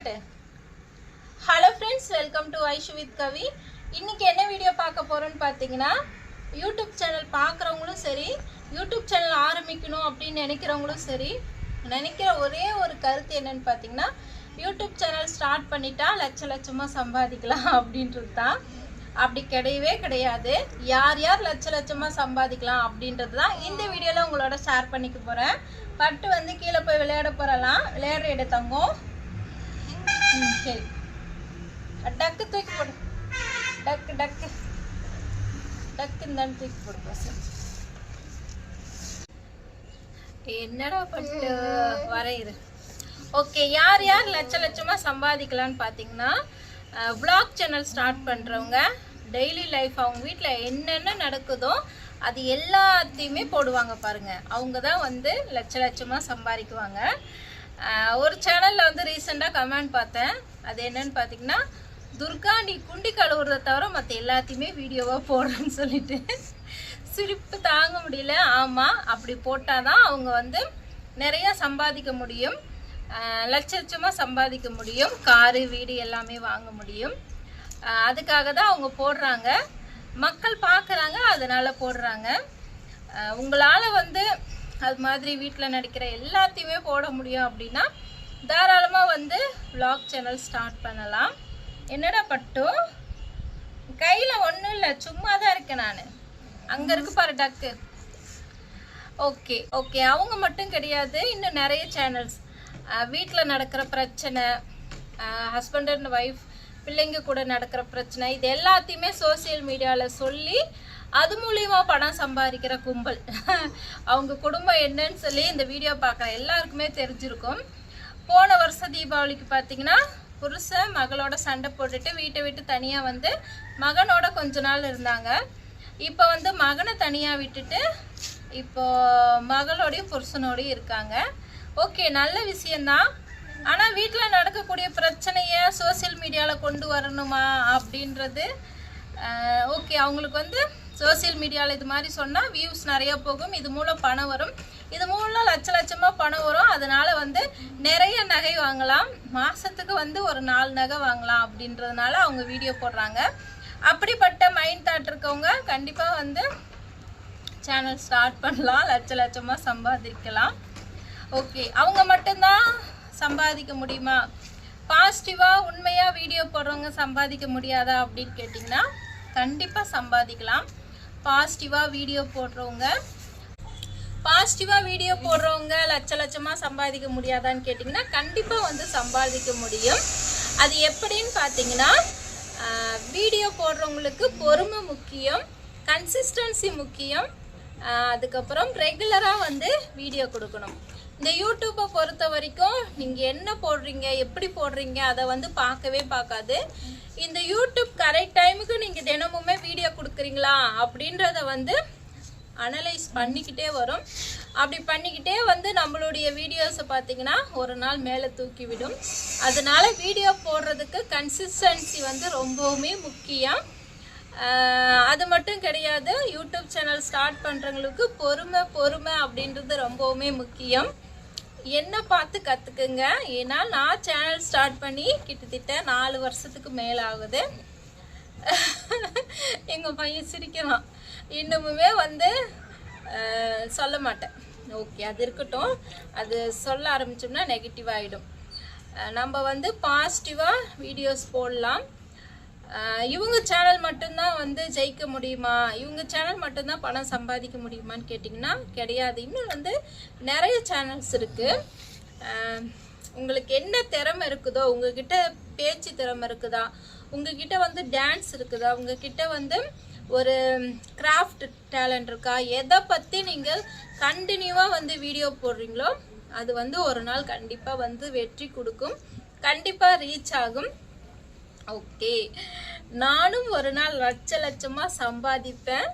Hello friends, welcome to Aishu with Kavi. இன்னைக்கு என்ன video பார்க்க போறோம்னு பார்த்தீங்கன்னா, யூடியூப் சேனல் பார்க்குறவங்களும் சரி, யூடியூப் சேனல் ஆரம்பிக்கணும் அப்படின்னு நினைக்கிறவங்களும் சரி, நினைக்கிற ஒரே ஒரு கருத்து என்னன்னு பார்த்தீங்கன்னா, யூடியூப் சேனல் ஸ்டார்ட் பண்ணிட்டா லட்சமாக சம்பாதிக்கலாம் அப்படின்றது தான். அப்படி கிடையவே கிடையாது. யார் யார் லட்சமாக சம்பாதிக்கலாம் அப்படின்றது தான் இந்த வீடியோவில் உங்களோட ஷேர் பண்ணிக்க போகிறேன். பட்டு வந்து கீழே போய் விளையாட போகிறலாம். விளையாடுற இடம் தங்கும். சரி, டக்கு தூக்கி போடு. டக்கு டக்கு டக்கு இருந்தாலும் தூக்கி போடு பசங்க. என்னடா பட்டு வரையிரு. ஓகே, யார் யார் லட்சமாக சம்பாதிக்கலான்னு பார்த்தீங்கன்னா, vlog சேனல் ஸ்டார்ட் பண்ணுறவங்க, டெய்லி லைஃப் அவங்க வீட்டில் என்னென்ன நடக்குதோ அது எல்லாத்தையுமே போடுவாங்க பாருங்கள். அவங்க தான் வந்து லட்சமாக சம்பாதிக்குவாங்க. ஒரு சேனலில் வந்து ரீசெண்டாக கமெண்ட் பார்த்தேன். அது என்னன்னு பார்த்தீங்கன்னா, துர்கா நீ குண்டி கழுவுறதை தவிர மற்ற எல்லாத்தையுமே வீடியோவாக போடுறேன்னு சொல்லிட்டு சிரிப்பு தாங்க முடியல. ஆமாம், அப்படி போட்டால் தான் அவங்க வந்து நிறையா சம்பாதிக்க முடியும், லட்சமாக சம்பாதிக்க முடியும், காரு வீடு எல்லாமே வாங்க முடியும். அதுக்காக தான் அவங்க போடுறாங்க. மக்கள் பார்க்குறாங்க, அதனால் போடுறாங்க. உங்களால் வந்து அது மாதிரி வீட்டில் நடிக்கிற எல்லாத்தையுமே போட முடியும் அப்படின்னா தாராளமாக வந்து vlog சேனல் ஸ்டார்ட் பண்ணலாம். என்னடா பட்டும் கையில் ஒன்றும் இல்லை, சும்மா தான் இருக்கேன் நான். அங்கே இருக்கு பாரு டக்கு. ஓகே ஓகே, அவங்க மட்டும் கிடையாது, இன்னும் நிறைய சேனல்ஸ் வீட்டில் நடக்கிற பிரச்சனை, ஹஸ்பண்ட் அண்ட் ஒய்ஃப் பிள்ளைங்க கூட நடக்கிற பிரச்சனை, இது எல்லாத்தையுமே சோசியல் மீடியாவில் சொல்லி அது மூலியமா பணம் சம்பாதிக்கிற கும்பல். அவங்க குடும்பம் என்னன்னு சொல்லி இந்த வீடியோ பார்க்குற எல்லாருக்குமே தெரிஞ்சிருக்கும். போன வருஷம் தீபாவளிக்கு பார்த்தீங்கன்னா, புருஷன் மகளோட சண்டை போட்டுட்டு வீட்டை விட்டு தனியாக வந்து மகனோட கொஞ்ச நாள் இருந்தாங்க. இப்போ வந்து மகனை தனியாக விட்டுட்டு இப்போ மகளோடையும் புருஷனோடையும் இருக்காங்க. ஓகே, நல்ல விஷயந்தான். ஆனால் வீட்டில் நடக்கக்கூடிய பிரச்சனையை சோசியல் மீடியாவில் கொண்டு வரணுமா அப்படின்றது ஓகே. அவங்களுக்கு வந்து சோசியல் மீடியாவில் இது மாதிரி சொன்னால் வியூஸ் நிறையா போகும், இது மூலம் பணம் வரும், இது மூலம் லட்சமாக பணம் வரும், அதனால் வந்து நிறைய நகை வாங்கலாம், மாதத்துக்கு வந்து ஒரு 4 நகை வாங்கலாம் அப்படின்றதுனால அவங்க வீடியோ போடுறாங்க. அப்படிப்பட்ட மைண்ட் தாட் இருக்கவங்க கண்டிப்பாக வந்து சேனல் ஸ்டார்ட் பண்ணலாம், லட்சமாக சம்பாதிக்கலாம். ஓகே, அவங்க மட்டும்தான் சம்பாதிக்க முடியுமா? பாசிட்டிவாக உண்மையாக வீடியோ போடுறவங்க சம்பாதிக்க முடியாதா அப்படின்னு கேட்டிங்கன்னா, கண்டிப்பாக சம்பாதிக்கலாம். பாசிட்டிவாக வீடியோ போடுறவங்க லட்சமாக சம்பாதிக்க முடியாதான்னு கேட்டிங்கன்னா, கண்டிப்பாக வந்து சம்பாதிக்க முடியும். அது எப்படின்னு பார்த்தீங்கன்னா, வீடியோ போடுறவங்களுக்கு பொறுமை முக்கியம், கன்சிஸ்டன்சி முக்கியம், அதுக்கப்புறம் ரெகுலராக வந்து வீடியோ கொடுக்கணும். இந்த யூடியூப்பை பொறுத்த வரைக்கும் நீங்கள் என்ன போடுறீங்க, எப்படி போடுறீங்க அதை வந்து பார்க்கவே பார்க்காது. இந்த யூடியூப் கரெக்ட் டைமுக்கு நீங்கள் தினமுமே வீடியோ கொடுக்குறீங்களா அப்படின்றத வந்து அனலைஸ் பண்ணிக்கிட்டே வரும். அப்படி பண்ணிக்கிட்டே வந்து நம்மளுடைய வீடியோஸை பார்த்தீங்கன்னா ஒரு நாள் மேலே தூக்கி விடும். அதனால வீடியோ போடுறதுக்கு கன்சிஸ்டன்சி வந்து ரொம்பவுமே முக்கியம். அது மட்டும் கிடையாது, யூடியூப் சேனல் ஸ்டார்ட் பண்ணுறவங்களுக்கு பொறுமை அப்படின்றது ரொம்பவுமே முக்கியம். என்ன பார்த்து கற்றுக்குங்க. ஏன்னா நான் சேனல் ஸ்டார்ட் பண்ணி கிட்டத்தட்ட 4 வருஷத்துக்கு மேலே ஆகுது. எங்கள் பையன் சிரிக்கிறான். இன்னுமுமே வந்து சொல்ல மாட்டேன். ஓகே, அது இருக்கட்டும். அது சொல்ல ஆரம்பித்தோம்னா நெகட்டிவ் ஆகிடும். நம்ம வந்து பாசிட்டிவாக வீடியோஸ் போடலாம். இவங்க சேனல் மட்டும்தான் வந்து ஜெயிக்க முடியுமா, இவங்க சேனல் மட்டும்தான் பணம் சம்பாதிக்க முடியுமான்னு கேட்டிங்கன்னா கிடையாது. இன்னும் வந்து நிறைய சேனல்ஸ் இருக்குது. உங்களுக்கு என்ன திறமை இருக்குதோ, உங்ககிட்ட பேச்சு திறமை இருக்குதா, உங்ககிட்ட வந்து டான்ஸ் இருக்குதா, உங்ககிட்ட வந்து ஒரு கிராஃப்ட் டேலண்ட் இருக்கா, எதை பற்றி நீங்கள் கண்டினியூவாக வந்து வீடியோ போடுறீங்களோ அது வந்து ஒரு நாள் கண்டிப்பாக வந்து வெற்றி கொடுக்கும், கண்டிப்பாக ரீச் ஆகும். ஓகே, நானும் ஒரு நாள் லட்சமாக சம்பாதிப்பேன்.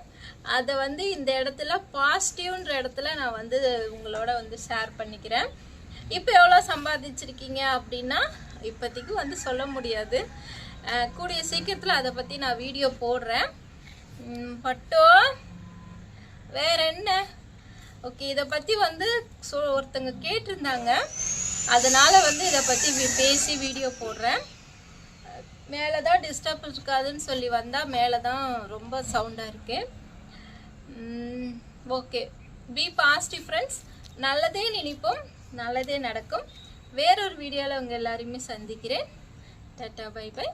அதை வந்து இந்த இடத்துல பாசிட்டிவ்ன்ற இடத்துல நான் வந்து உங்களோட வந்து ஷேர் பண்ணிக்கிறேன். இப்போ எவ்வளோ சம்பாதிச்சிருக்கீங்க அப்படின்னா இப்போதைக்கு வந்து சொல்ல முடியாது. கூடிய சீக்கிரத்தில் அதை பற்றி நான் வீடியோ போடுறேன். பட்டோ வேற என்ன? ஓகே, இதை பற்றி வந்து ஒருத்தங்க கேட்டிருந்தாங்க. அதனால் வந்து இதை பற்றி பேசி வீடியோ போடுறேன். மேலே தான் டிஸ்டர்ப் இருக்காதுன்னு சொல்லி வந்தால் மேலே தான் ரொம்ப சவுண்டாக இருக்கு. Okay, be positive friends. நல்லதே நினைப்போம், நல்லதே நடக்கும். வேறொரு வீடியோவில் உங்கள் எல்லாரையுமே சந்திக்கிறேன். Tata, bye by.